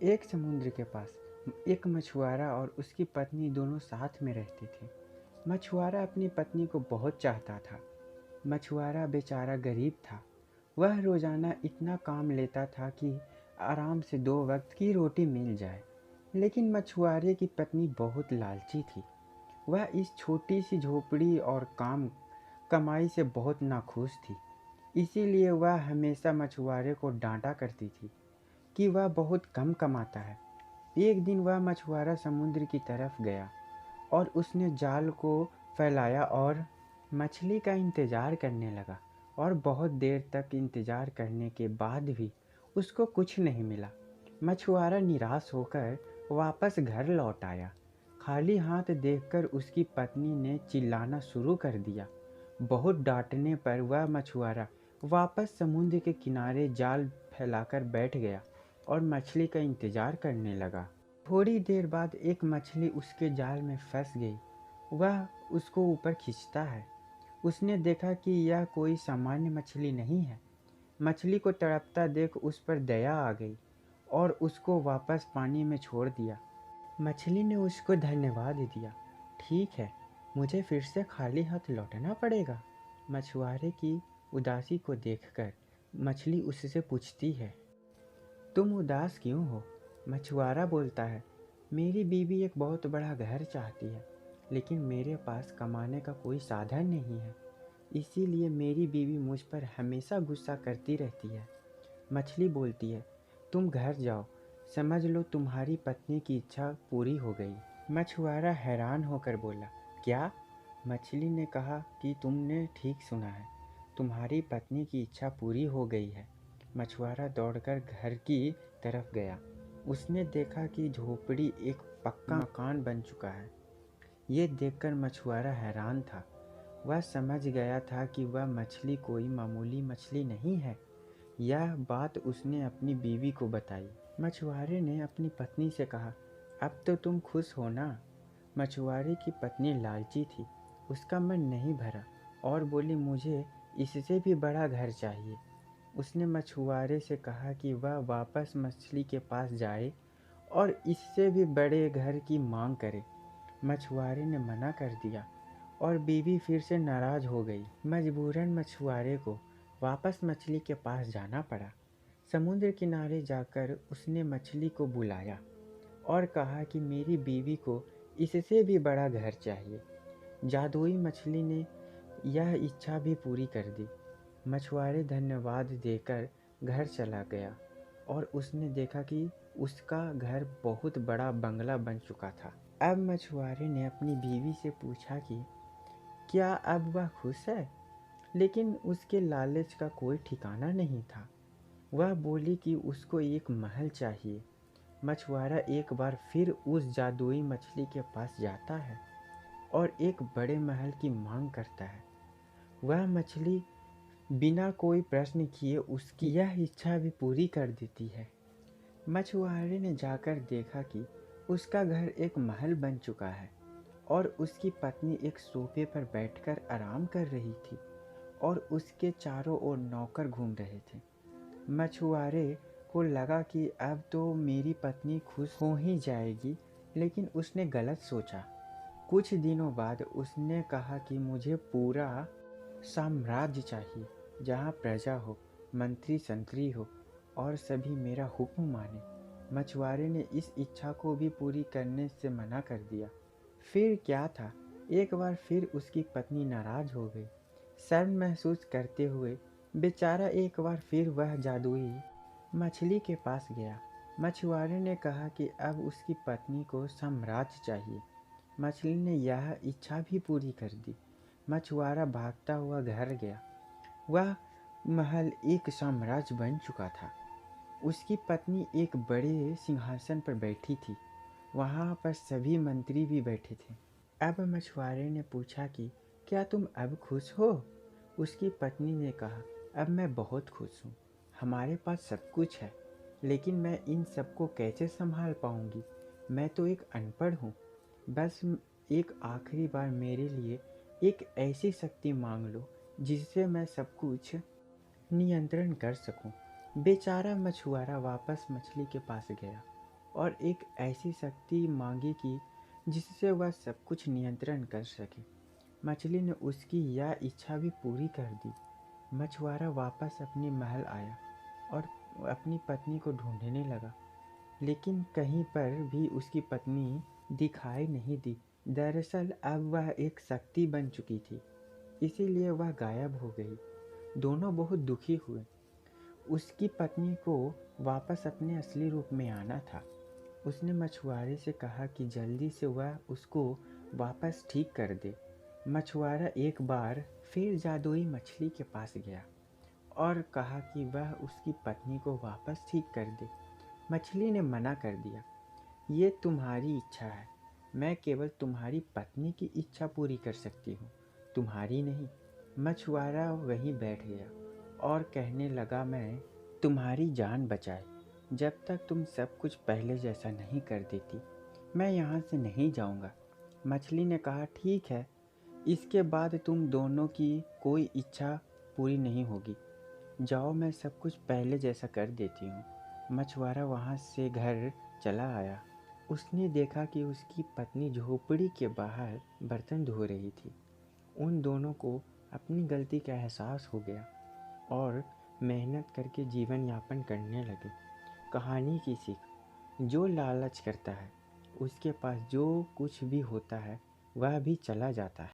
एक समुद्र के पास एक मछुआरा और उसकी पत्नी दोनों साथ में रहते थे। मछुआरा अपनी पत्नी को बहुत चाहता था। मछुआरा बेचारा गरीब था। वह रोजाना इतना काम लेता था कि आराम से 2 वक्त की रोटी मिल जाए। लेकिन मछुआरे की पत्नी बहुत लालची थी। वह इस छोटी सी झोपड़ी और काम कमाई से बहुत नाखुश थी। इसीलिए वह हमेशा मछुआरे को डांटा करती थी कि वह बहुत कम कमाता है। एक दिन वह मछुआरा समुद्र की तरफ गया और उसने जाल को फैलाया और मछली का इंतजार करने लगा। और बहुत देर तक इंतजार करने के बाद भी उसको कुछ नहीं मिला। मछुआरा निराश होकर वापस घर लौट आया। खाली हाथ देखकर उसकी पत्नी ने चिल्लाना शुरू कर दिया। बहुत डांटने पर वह मछुआरा वापस समुद्र के किनारे जाल फैलाकर बैठ गया और मछली का इंतजार करने लगा। थोड़ी देर बाद एक मछली उसके जाल में फंस गई। वह उसको ऊपर खींचता है। उसने देखा कि यह कोई सामान्य मछली नहीं है। मछली को तड़पता देख उस पर दया आ गई और उसको वापस पानी में छोड़ दिया। मछली ने उसको धन्यवाद दिया। ठीक है, मुझे फिर से खाली हाथ लौटना पड़ेगा। मछुआरे की उदासी को देखकर मछली उससे पूछती है, तुम उदास क्यों हो? मछुआरा बोलता है, मेरी बीवी एक बहुत बड़ा घर चाहती है, लेकिन मेरे पास कमाने का कोई साधन नहीं है। इसीलिए मेरी बीवी मुझ पर हमेशा गुस्सा करती रहती है। मछली बोलती है, तुम घर जाओ, समझ लो तुम्हारी पत्नी की इच्छा पूरी हो गई। मछुआरा हैरान होकर बोला, क्या? मछली ने कहा कि तुमने ठीक सुना है, तुम्हारी पत्नी की इच्छा पूरी हो गई है। मछुआरा दौड़कर घर की तरफ गया। उसने देखा कि झोपड़ी एक पक्का मकान बन चुका है। ये देखकर मछुआरा हैरान था। वह समझ गया था कि वह मछली कोई मामूली मछली नहीं है। यह बात उसने अपनी बीवी को बताई। मछुआरे ने अपनी पत्नी से कहा, अब तो तुम खुश हो ना? मछुआरे की पत्नी लालची थी। उसका मन नहीं भरा और बोली, मुझे इससे भी बड़ा घर चाहिए। उसने मछुआरे से कहा कि वह वापस मछली के पास जाए और इससे भी बड़े घर की मांग करे। मछुआरे ने मना कर दिया और बीवी फिर से नाराज हो गई। मजबूरन मछुआरे को वापस मछली के पास जाना पड़ा। समुद्र किनारे जाकर उसने मछली को बुलाया और कहा कि मेरी बीवी को इससे भी बड़ा घर चाहिए। जादुई मछली ने यह इच्छा भी पूरी कर दी। मछुआरे धन्यवाद देकर घर चला गया और उसने देखा कि उसका घर बहुत बड़ा बंगला बन चुका था। अब मछुआरे ने अपनी बीवी से पूछा कि क्या अब वह खुश है? लेकिन उसके लालच का कोई ठिकाना नहीं था। वह बोली कि उसको एक महल चाहिए। मछुआरा एक बार फिर उस जादुई मछली के पास जाता है और एक बड़े महल की मांग करता है। वह मछली बिना कोई प्रश्न किए उसकी यह इच्छा भी पूरी कर देती है। मछुआरे ने जाकर देखा कि उसका घर एक महल बन चुका है और उसकी पत्नी एक सोफे पर बैठकर आराम कर रही थी और उसके चारों ओर नौकर घूम रहे थे। मछुआरे को लगा कि अब तो मेरी पत्नी खुश हो ही जाएगी, लेकिन उसने गलत सोचा। कुछ दिनों बाद उसने कहा कि मुझे पूरा साम्राज्य चाहिए, जहाँ प्रजा हो, मंत्री संतरी हो और सभी मेरा हुक्म माने। मछुआरे ने इस इच्छा को भी पूरी करने से मना कर दिया। फिर क्या था, एक बार फिर उसकी पत्नी नाराज हो गई। शर्म महसूस करते हुए बेचारा एक बार फिर वह जादुई मछली के पास गया। मछुआरे ने कहा कि अब उसकी पत्नी को साम्राज्य चाहिए। मछली ने यह इच्छा भी पूरी कर दी। मछुआरा भागता हुआ घर गया। वह महल एक साम्राज्य बन चुका था। उसकी पत्नी एक बड़े सिंहासन पर बैठी थी। वहाँ पर सभी मंत्री भी बैठे थे। अब मछुआरे ने पूछा कि क्या तुम अब खुश हो? उसकी पत्नी ने कहा, अब मैं बहुत खुश हूँ। हमारे पास सब कुछ है, लेकिन मैं इन सबको कैसे संभाल पाऊंगी? मैं तो एक अनपढ़ हूँ। बस एक आखिरी बार मेरे लिए एक ऐसी शक्ति मांग लो जिससे मैं सब कुछ नियंत्रण कर सकूं। बेचारा मछुआरा वापस मछली के पास गया और एक ऐसी शक्ति मांगी कि जिससे वह सब कुछ नियंत्रण कर सके। मछली ने उसकी यह इच्छा भी पूरी कर दी। मछुआरा वापस अपने महल आया और अपनी पत्नी को ढूंढने लगा, लेकिन कहीं पर भी उसकी पत्नी दिखाई नहीं दी। दरअसल अब वह एक शक्ति बन चुकी थी, इसीलिए वह गायब हो गई। दोनों बहुत दुखी हुए। उसकी पत्नी को वापस अपने असली रूप में आना था। उसने मछुआरे से कहा कि जल्दी से वह उसको वापस ठीक कर दे। मछुआरा एक बार फिर जादुई मछली के पास गया और कहा कि वह उसकी पत्नी को वापस ठीक कर दे। मछली ने मना कर दिया, ये तुम्हारी इच्छा है, मैं केवल तुम्हारी पत्नी की इच्छा पूरी कर सकती हूँ, तुम्हारी नहीं। मछुआरा वहीं बैठ गया और कहने लगा, मैं तुम्हारी जान बचाए जब तक तुम सब कुछ पहले जैसा नहीं कर देती, मैं यहाँ से नहीं जाऊँगा। मछली ने कहा, ठीक है, इसके बाद तुम दोनों की कोई इच्छा पूरी नहीं होगी, जाओ, मैं सब कुछ पहले जैसा कर देती हूँ। मछुआरा वहाँ से घर चला आया। उसने देखा कि उसकी पत्नी झोपड़ी के बाहर बर्तन धो रही थी। उन दोनों को अपनी गलती का एहसास हो गया और मेहनत करके जीवन यापन करने लगे। कहानी की सीख, जो लालच करता है उसके पास जो कुछ भी होता है वह भी चला जाता है।